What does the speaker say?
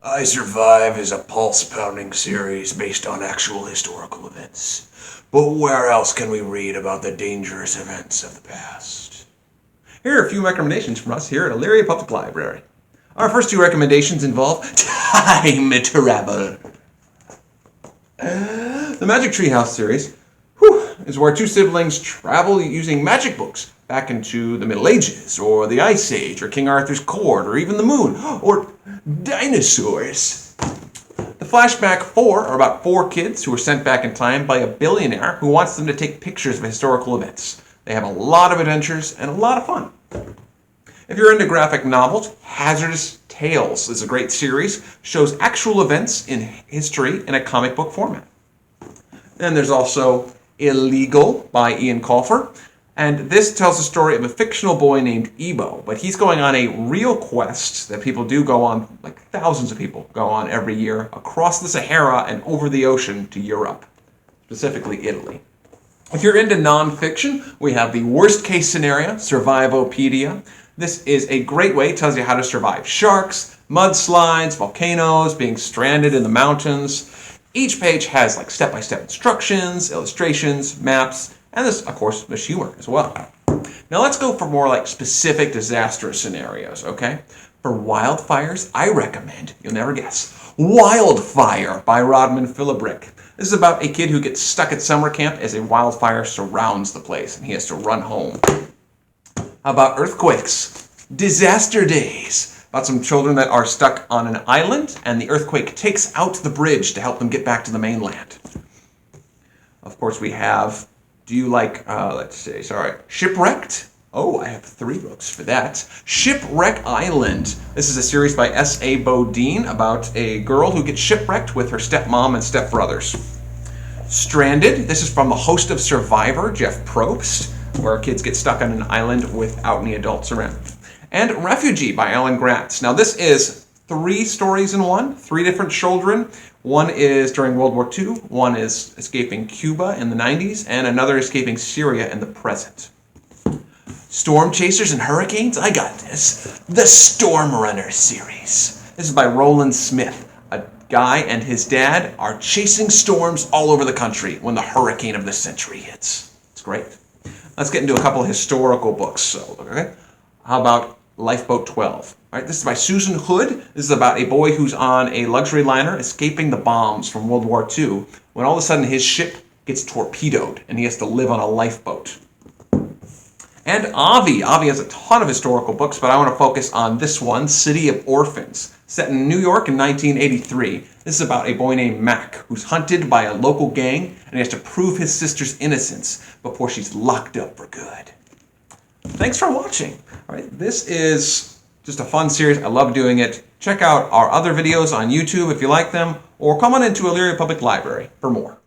I Survive is a pulse-pounding series based on actual historical events. But where else can we read about the dangerous events of the past? Here are a few recommendations from us here at Elyria Public Library. Our first two recommendations involve time travel. The Magic Treehouse series is where two siblings travel using magic books back into the Middle Ages, or the Ice Age, or King Arthur's court, or even the moon, or dinosaurs. The flashback 4 are about 4 kids who were sent back in time by a billionaire who wants them to take pictures of historical events. They have a lot of adventures and a lot of fun. If you're into graphic novels, Hazardous Tales is a great series, shows actual events in history in a comic book format. Then there's also Illegal by Ian Colfer, and this tells the story of a fictional boy named Ebo, but he's going on a real quest that people do go on, like thousands of people go on every year, across the Sahara and over the ocean to Europe, specifically Italy. If you're into nonfiction, we have the Worst Case Scenario, Survivopedia. This is a great way, it tells you how to survive sharks, mudslides, volcanoes, being stranded in the mountains. Each page has like step-by-step instructions, illustrations, maps, and this, of course, there's humor as well. Now let's go for more like specific disaster scenarios, okay? For wildfires, I recommend, you'll never guess, Wildfire by Rodman Philibrick. This is about a kid who gets stuck at summer camp as a wildfire surrounds the place and he has to run home. How about earthquakes? Disaster Days. About some children that are stuck on an island and the earthquake takes out the bridge to help them get back to the mainland. Of course, we have, do you like, Shipwrecked? Oh, I have 3 books for that. Shipwreck Island. This is a series by S.A. Bodine about a girl who gets shipwrecked with her stepmom and stepbrothers. Stranded. This is from the host of Survivor, Jeff Probst, where kids get stuck on an island without any adults around. And Refugee by Alan Gratz. Now this is 3 stories in one, 3 different children. One is during World War II, one is escaping Cuba in the 90s, and another escaping Syria in the present. Storm Chasers and Hurricanes? I got this. The Storm Runner series. This is by Roland Smith. A guy and his dad are chasing storms all over the country when the hurricane of the century hits. It's great. Let's get into a couple of historical books. Okay? How about Lifeboat 12? All right, this is by Susan Hood. This is about a boy who's on a luxury liner escaping the bombs from World War II when all of a sudden his ship gets torpedoed and he has to live on a lifeboat. And Avi. Avi has a ton of historical books, but I want to focus on this one, City of Orphans, set in New York in 1983. This is about a boy named Mac who's hunted by a local gang and he has to prove his sister's innocence before she's locked up for good. Thanks for watching. All right, this is just a fun series. I love doing it. Check out our other videos on YouTube if you like them, or come on into Elyria Public Library for more.